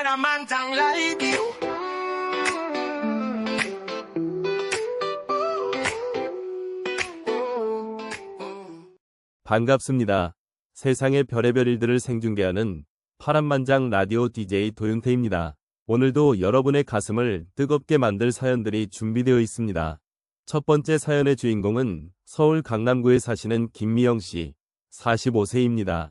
파란만장 라디오. 반갑습니다. 세상의 별의별 일들을 생중계하는 파란만장 라디오 DJ 도윤태입니다. 오늘도 여러분의 가슴을 뜨겁게 만들 사연들이 준비되어 있습니다. 첫 번째 사연의 주인공은 서울 강남구에 사시는 김미영 씨, 45세입니다.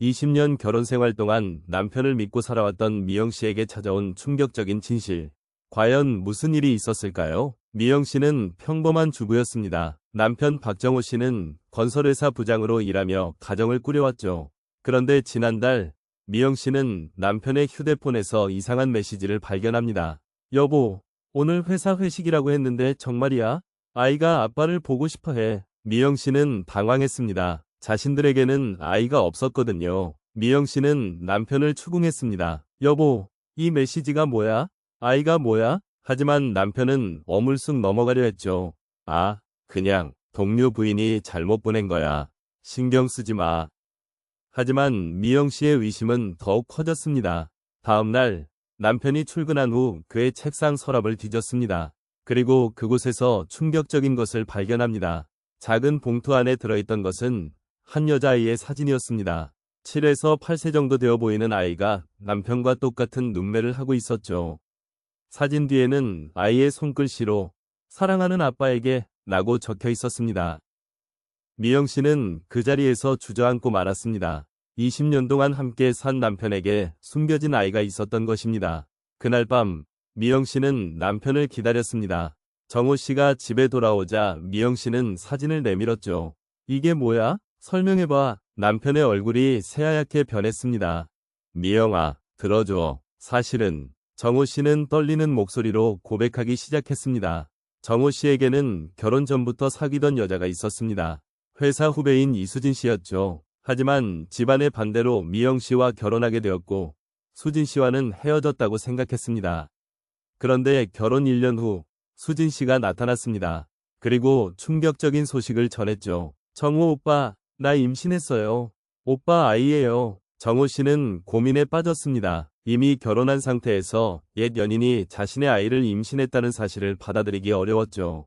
20년 결혼 생활 동안 남편을 믿고 살아왔던 미영 씨에게 찾아온 충격적인 진실. 과연 무슨 일이 있었을까요? 미영 씨는 평범한 주부였습니다. 남편 박정호 씨는 건설회사 부장으로 일하며 가정을 꾸려왔죠. 그런데 지난달 미영 씨는 남편의 휴대폰에서 이상한 메시지를 발견합니다. 여보, 오늘 회사 회식이라고 했는데 정말이야? 아이가 아빠를 보고 싶어 해. 미영 씨는 당황했습니다. 자신들에게는 아이가 없었거든요. 미영 씨는 남편을 추궁했습니다. 여보, 이 메시지가 뭐야? 아이가 뭐야? 하지만 남편은 어물쑥 넘어가려 했죠. 아, 그냥 동료 부인이 잘못 보낸 거야. 신경 쓰지 마. 하지만 미영 씨의 의심은 더욱 커졌습니다. 다음 날 남편이 출근한 후 그의 책상 서랍을 뒤졌습니다. 그리고 그곳에서 충격적인 것을 발견합니다. 작은 봉투 안에 들어있던 것은 한 여자아이의 사진이었습니다. 7에서 8세 정도 되어 보이는 아이가 남편과 똑같은 눈매를 하고 있었죠. 사진 뒤에는 아이의 손글씨로 사랑하는 아빠에게 라고 적혀 있었습니다. 미영 씨는 그 자리에서 주저앉고 말았습니다. 20년 동안 함께 산 남편에게 숨겨진 아이가 있었던 것입니다. 그날 밤 미영 씨는 남편을 기다렸습니다. 정호 씨가 집에 돌아오자 미영 씨는 사진을 내밀었죠. 이게 뭐야? 설명해봐. 남편의 얼굴이 새하얗게 변했습니다. 미영아, 들어줘. 사실은 정호 씨는 떨리는 목소리로 고백하기 시작했습니다. 정호 씨에게는 결혼 전부터 사귀던 여자가 있었습니다. 회사 후배인 이수진 씨였죠. 하지만 집안의 반대로 미영 씨와 결혼하게 되었고 수진 씨와는 헤어졌다고 생각했습니다. 그런데 결혼 1년 후 수진 씨가 나타났습니다. 그리고 충격적인 소식을 전했죠. 정호 오빠, 나 임신했어요. 오빠 아이예요. 정호 씨는 고민에 빠졌습니다. 이미 결혼한 상태에서 옛 연인이 자신의 아이를 임신했다는 사실을 받아들이기 어려웠죠.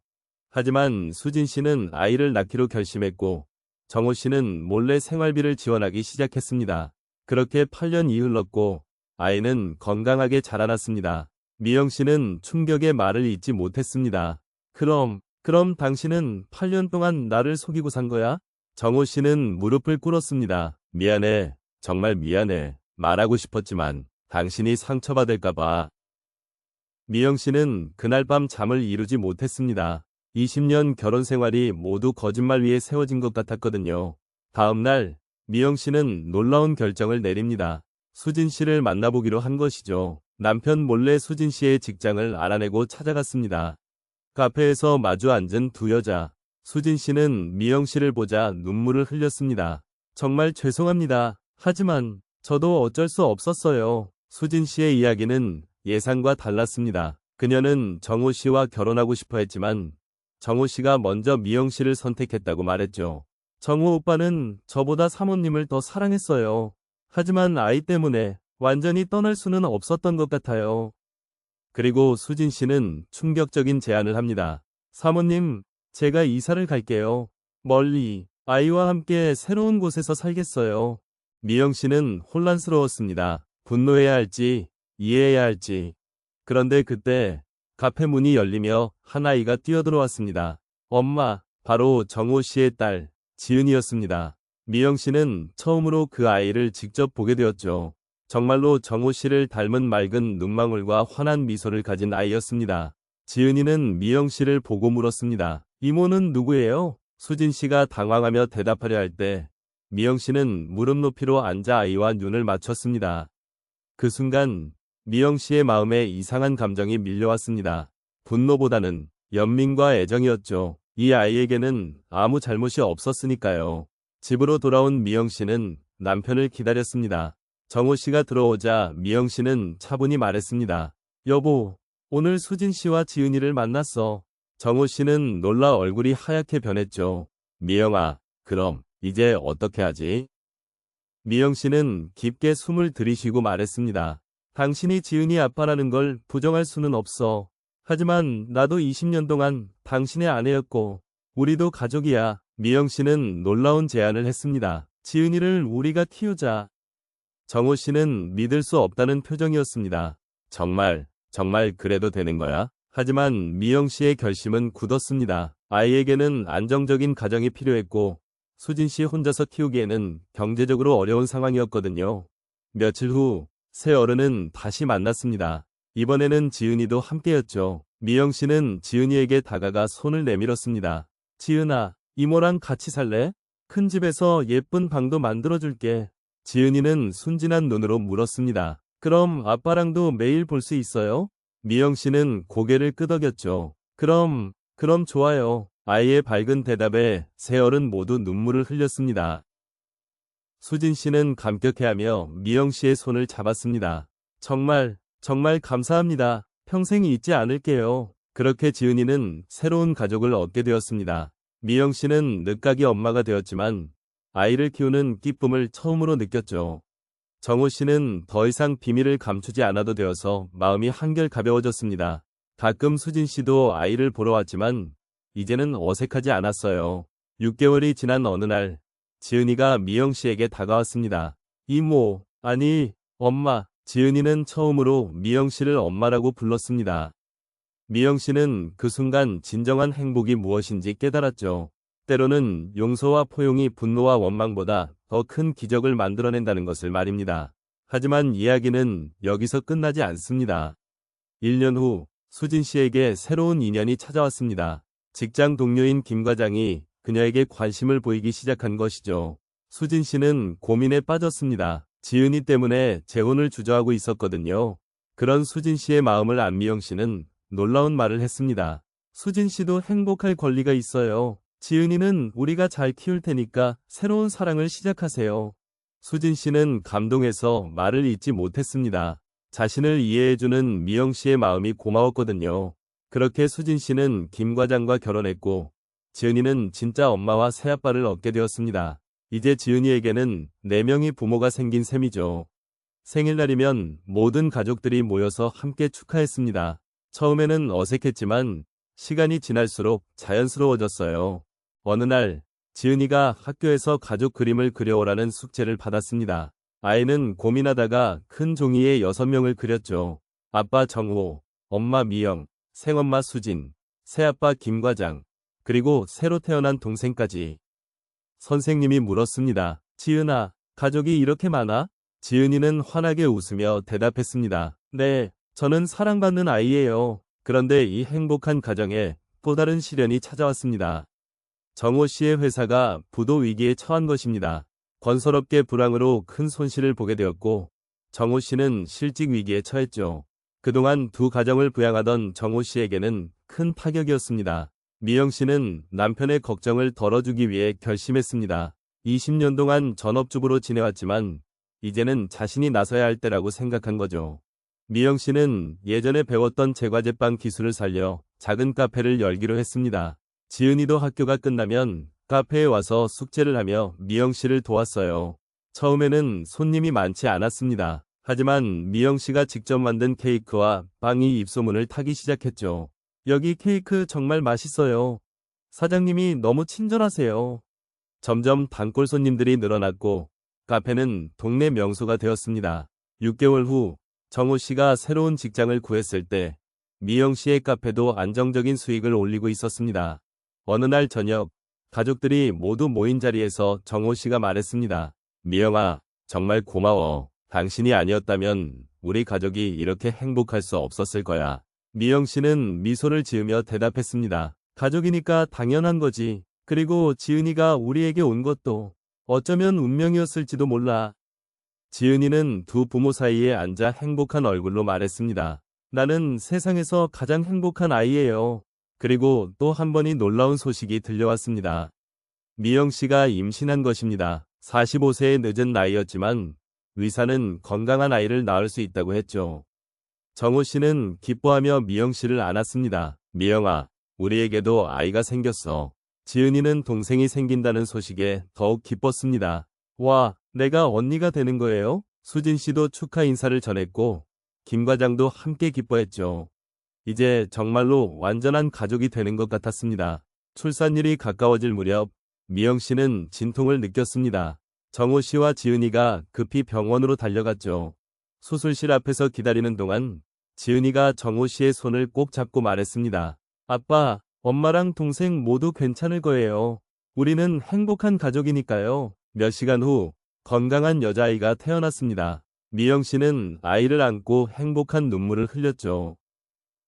하지만 수진 씨는 아이를 낳기로 결심했고 정호 씨는 몰래 생활비를 지원하기 시작했습니다. 그렇게 8년이 흘렀고 아이는 건강하게 자라났습니다. 미영 씨는 충격의 말을 잇지 못했습니다. 그럼 당신은 8년 동안 나를 속이고 산 거야? 정호 씨는 무릎을 꿇었습니다. 미안해. 정말 미안해. 말하고 싶었지만 당신이 상처받을까봐. 미영 씨는 그날 밤 잠을 이루지 못했습니다. 20년 결혼 생활이 모두 거짓말 위에 세워진 것 같았거든요. 다음 날 미영 씨는 놀라운 결정을 내립니다. 수진 씨를 만나보기로 한 것이죠. 남편 몰래 수진 씨의 직장을 알아내고 찾아갔습니다. 카페에서 마주 앉은 두 여자. 수진 씨는 미영 씨를 보자 눈물을 흘렸습니다. 정말 죄송합니다. 하지만 저도 어쩔 수 없었어요. 수진 씨의 이야기는 예상과 달랐습니다. 그녀는 정호 씨와 결혼하고 싶어 했지만 정호 씨가 먼저 미영 씨를 선택했다고 말했죠. 정호 오빠는 저보다 사모님을 더 사랑했어요. 하지만 아이 때문에 완전히 떠날 수는 없었던 것 같아요. 그리고 수진 씨는 충격적인 제안을 합니다. 사모님, 제가 이사를 갈게요. 멀리 아이와 함께 새로운 곳에서 살겠어요. 미영 씨는 혼란스러웠습니다. 분노해야 할지 이해해야 할지. 그런데 그때 카페 문이 열리며 한 아이가 뛰어들어왔습니다. 엄마, 바로 정호 씨의 딸 지은이었습니다. 미영 씨는 처음으로 그 아이를 직접 보게 되었죠. 정말로 정호 씨를 닮은 맑은 눈망울과 환한 미소를 가진 아이였습니다. 지은이는 미영 씨를 보고 물었습니다. 이모는 누구예요? 수진 씨가 당황하며 대답하려 할 때 미영 씨는 무릎 높이로 앉아 아이와 눈을 맞췄습니다. 그 순간 미영 씨의 마음에 이상한 감정이 밀려왔습니다. 분노보다는 연민과 애정이었죠. 이 아이에게는 아무 잘못이 없었으니까요. 집으로 돌아온 미영 씨는 남편을 기다렸습니다. 정호 씨가 들어오자 미영 씨는 차분히 말했습니다. 여보, 오늘 수진 씨와 지은이를 만났어. 정호 씨는 놀라 얼굴이 하얗게 변했죠. 미영아, 그럼 이제 어떻게 하지? 미영 씨는 깊게 숨을 들이쉬고 말했습니다. 당신이 지은이 아빠라는 걸 부정할 수는 없어. 하지만 나도 20년 동안 당신의 아내였고, 우리도 가족이야. 미영 씨는 놀라운 제안을 했습니다. 지은이를 우리가 키우자. 정호 씨는 믿을 수 없다는 표정이었습니다. 정말 그래도 되는 거야? 하지만 미영 씨의 결심은 굳었습니다. 아이에게는 안정적인 가정이 필요했고, 수진 씨 혼자서 키우기에는 경제적으로 어려운 상황이었거든요. 며칠 후, 새 어른은 다시 만났습니다. 이번에는 지은이도 함께였죠. 미영 씨는 지은이에게 다가가 손을 내밀었습니다. 지은아, 이모랑 같이 살래? 큰 집에서 예쁜 방도 만들어줄게. 지은이는 순진한 눈으로 물었습니다. 그럼 아빠랑도 매일 볼 수 있어요? 미영 씨는 고개를 끄덕였죠. 그럼 좋아요. 아이의 밝은 대답에 세 어른 모두 눈물을 흘렸습니다. 수진 씨는 감격해하며 미영 씨의 손을 잡았습니다. 정말 감사합니다. 평생 잊지 않을게요. 그렇게 지은이는 새로운 가족을 얻게 되었습니다. 미영 씨는 늦가기 엄마가 되었지만 아이를 키우는 기쁨을 처음으로 느꼈죠. 정호 씨는 더 이상 비밀을 감추지 않아도 되어서 마음이 한결 가벼워졌습니다. 가끔 수진 씨도 아이를 보러 왔지만 이제는 어색하지 않았어요. 6개월이 지난 어느 날, 지은이가 미영 씨에게 다가왔습니다. 이모, 아니, 엄마. 지은이는 처음으로 미영 씨를 엄마라고 불렀습니다. 미영 씨는 그 순간 진정한 행복이 무엇인지 깨달았죠. 때로는 용서와 포용이 분노와 원망보다 더 큰 기적을 만들어낸다는 것을 말입니다. 하지만 이야기는 여기서 끝나지 않습니다. 1년 후 수진 씨에게 새로운 인연이 찾아왔습니다. 직장 동료인 김 과장이 그녀에게 관심을 보이기 시작한 것이죠. 수진 씨는 고민에 빠졌습니다. 지은이 때문에 재혼을 주저하고 있었거든요. 그런 수진 씨의 마음을 안 미영 씨는 놀라운 말을 했습니다. 수진 씨도 행복할 권리가 있어요. 지은이는 우리가 잘 키울 테니까 새로운 사랑을 시작하세요. 수진 씨는 감동해서 말을 잇지 못했습니다. 자신을 이해해주는 미영 씨의 마음이 고마웠거든요. 그렇게 수진 씨는 김 과장과 결혼했고, 지은이는 진짜 엄마와 새아빠를 얻게 되었습니다. 이제 지은이에게는 4명의 부모가 생긴 셈이죠. 생일날이면 모든 가족들이 모여서 함께 축하했습니다. 처음에는 어색했지만 시간이 지날수록 자연스러워졌어요. 어느 날 지은이가 학교에서 가족 그림을 그려오라는 숙제를 받았습니다. 아이는 고민하다가 큰 종이에 6명을 그렸죠. 아빠 정호, 엄마 미영, 생엄마 수진, 새아빠 김 과장, 그리고 새로 태어난 동생까지. 선생님이 물었습니다. 지은아, 가족이 이렇게 많아? 지은이는 환하게 웃으며 대답했습니다. 네, 저는 사랑받는 아이예요. 그런데 이 행복한 가정에 또 다른 시련이 찾아왔습니다. 정호 씨의 회사가 부도 위기에 처한 것입니다. 건설업계 불황으로 큰 손실을 보게 되었고, 정호 씨는 실직 위기에 처했죠. 그동안 두 가정을 부양하던 정호 씨에게는 큰 타격이었습니다. 미영 씨는 남편의 걱정을 덜어주기 위해 결심했습니다. 20년 동안 전업주부로 지내왔지만 이제는 자신이 나서야 할 때라고 생각한 거죠. 미영 씨는 예전에 배웠던 제과제빵 기술을 살려 작은 카페를 열기로 했습니다. 지은이도 학교가 끝나면 카페에 와서 숙제를 하며 미영 씨를 도왔어요. 처음에는 손님이 많지 않았습니다. 하지만 미영 씨가 직접 만든 케이크와 빵이 입소문을 타기 시작했죠. 여기 케이크 정말 맛있어요. 사장님이 너무 친절하세요. 점점 단골 손님들이 늘어났고 카페는 동네 명소가 되었습니다. 6개월 후 정호 씨가 새로운 직장을 구했을 때 미영 씨의 카페도 안정적인 수익을 올리고 있었습니다. 어느 날 저녁 가족들이 모두 모인 자리에서 정호 씨가 말했습니다. 미영아, 정말 고마워. 당신이 아니었다면 우리 가족이 이렇게 행복할 수 없었을 거야. 미영 씨는 미소를 지으며 대답했습니다. 가족이니까 당연한 거지. 그리고 지은이가 우리에게 온 것도 어쩌면 운명이었을지도 몰라. 지은이는 두 부모 사이에 앉아 행복한 얼굴로 말했습니다. 나는 세상에서 가장 행복한 아이예요. 그리고 또 한 번이 놀라운 소식이 들려왔습니다. 미영 씨가 임신한 것입니다. 45세의 늦은 나이였지만 의사는 건강한 아이를 낳을 수 있다고 했죠. 정호 씨는 기뻐하며 미영 씨를 안았습니다. 미영아, 우리에게도 아이가 생겼어. 지은이는 동생이 생긴다는 소식에 더욱 기뻤습니다. 와, 내가 언니가 되는 거예요? 수진 씨도 축하 인사를 전했고 김 과장도 함께 기뻐했죠. 이제 정말로 완전한 가족이 되는 것 같았습니다. 출산일이 가까워질 무렵 미영 씨는 진통을 느꼈습니다. 정호 씨와 지은이가 급히 병원으로 달려갔죠. 수술실 앞에서 기다리는 동안 지은이가 정호 씨의 손을 꼭 잡고 말했습니다. 아빠, 엄마랑 동생 모두 괜찮을 거예요. 우리는 행복한 가족이니까요. 몇 시간 후 건강한 여자아이가 태어났습니다. 미영 씨는 아이를 안고 행복한 눈물을 흘렸죠.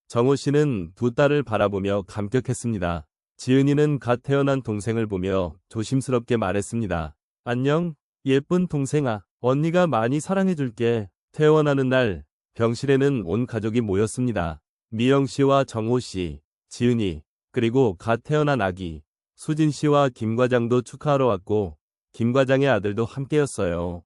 정호 씨는 두 딸을 바라보며 감격했습니다. 지은이는 갓 태어난 동생을 보며 조심스럽게 말했습니다. 안녕, 예쁜 동생아. 언니가 많이 사랑해줄게. 퇴원하는 날, 병실에는 온 가족이 모였습니다. 미영 씨와 정호 씨, 지은이, 그리고 갓 태어난 아기, 수진 씨와 김 과장도 축하하러 왔고, 김 과장의 아들도 함께였어요.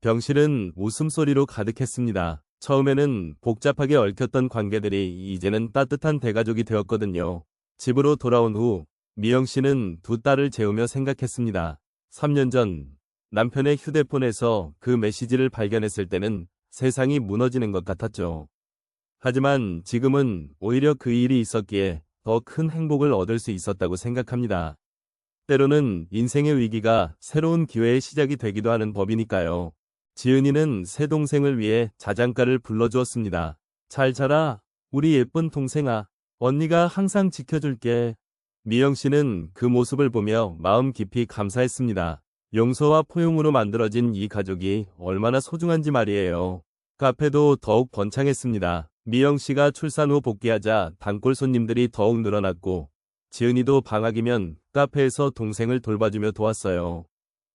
병실은 웃음소리로 가득했습니다. 처음에는 복잡하게 얽혔던 관계들이 이제는 따뜻한 대가족이 되었거든요. 집으로 돌아온 후 미영 씨는 두 딸을 재우며 생각했습니다. 3년 전 남편의 휴대폰에서 그 메시지를 발견했을 때는 세상이 무너지는 것 같았죠. 하지만 지금은 오히려 그 일이 있었기에 더 큰 행복을 얻을 수 있었다고 생각합니다. 때로는 인생의 위기가 새로운 기회의 시작이 되기도 하는 법이니까요. 지은이는 새 동생을 위해 자장가를 불러주었습니다. 잘 자라, 우리 예쁜 동생아. 언니가 항상 지켜줄게. 미영 씨는 그 모습을 보며 마음 깊이 감사했습니다. 용서와 포용으로 만들어진 이 가족이 얼마나 소중한지 말이에요. 카페도 더욱 번창했습니다. 미영 씨가 출산 후 복귀하자 단골 손님들이 더욱 늘어났고 지은이도 방학이면 카페에서 동생을 돌봐주며 도왔어요.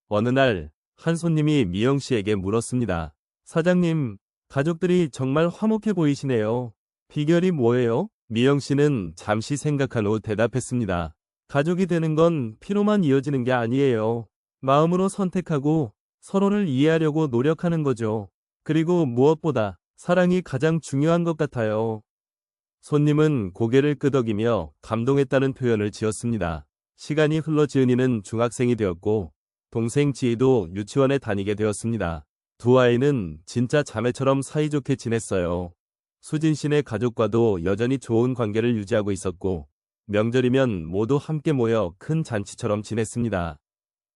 어느 날 한 손님이 미영 씨에게 물었습니다. 사장님, 가족들이 정말 화목해 보이시네요. 비결이 뭐예요? 미영 씨는 잠시 생각한 후 대답했습니다. 가족이 되는 건 피로만 이어지는 게 아니에요. 마음으로 선택하고 서로를 이해하려고 노력하는 거죠. 그리고 무엇보다 사랑이 가장 중요한 것 같아요. 손님은 고개를 끄덕이며 감동했다는 표현을 지었습니다. 시간이 흘러 지은이는 중학생이 되었고 동생 지희도 유치원에 다니게 되었습니다. 두 아이는 진짜 자매처럼 사이좋게 지냈어요. 수진 씨네 가족과도 여전히 좋은 관계를 유지하고 있었고 명절이면 모두 함께 모여 큰 잔치처럼 지냈습니다.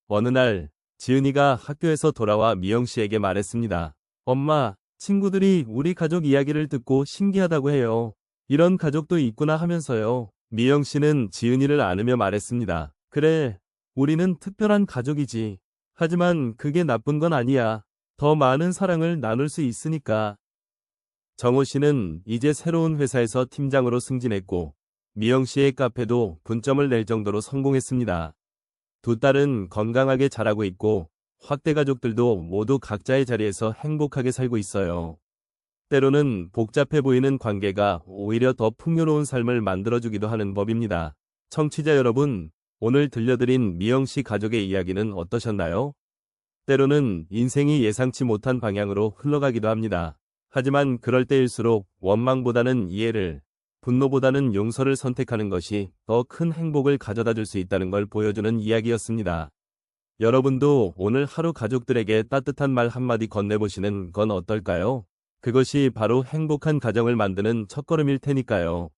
어느 날 지은이가 학교에서 돌아와 미영 씨에게 말했습니다. 엄마, 친구들이 우리 가족 이야기를 듣고 신기하다고 해요. 이런 가족도 있구나 하면서요. 미영 씨는 지은이를 안으며 말했습니다. 그래, 우리는 특별한 가족이지. 하지만 그게 나쁜 건 아니야. 더 많은 사랑을 나눌 수 있으니까. 정호 씨는 이제 새로운 회사에서 팀장으로 승진했고 미영 씨의 카페도 분점을 낼 정도로 성공했습니다. 두 딸은 건강하게 자라고 있고 확대 가족들도 모두 각자의 자리에서 행복하게 살고 있어요. 때로는 복잡해 보이는 관계가 오히려 더 풍요로운 삶을 만들어주기도 하는 법입니다. 청취자 여러분, 오늘 들려드린 미영 씨 가족의 이야기는 어떠셨나요? 때로는 인생이 예상치 못한 방향으로 흘러가기도 합니다. 하지만 그럴 때일수록 원망보다는 이해를, 분노보다는 용서를 선택하는 것이 더 큰 행복을 가져다 줄 수 있다는 걸 보여주는 이야기였습니다. 여러분도 오늘 하루 가족들에게 따뜻한 말 한마디 건네보시는 건 어떨까요? 그것이 바로 행복한 가정을 만드는 첫걸음일 테니까요.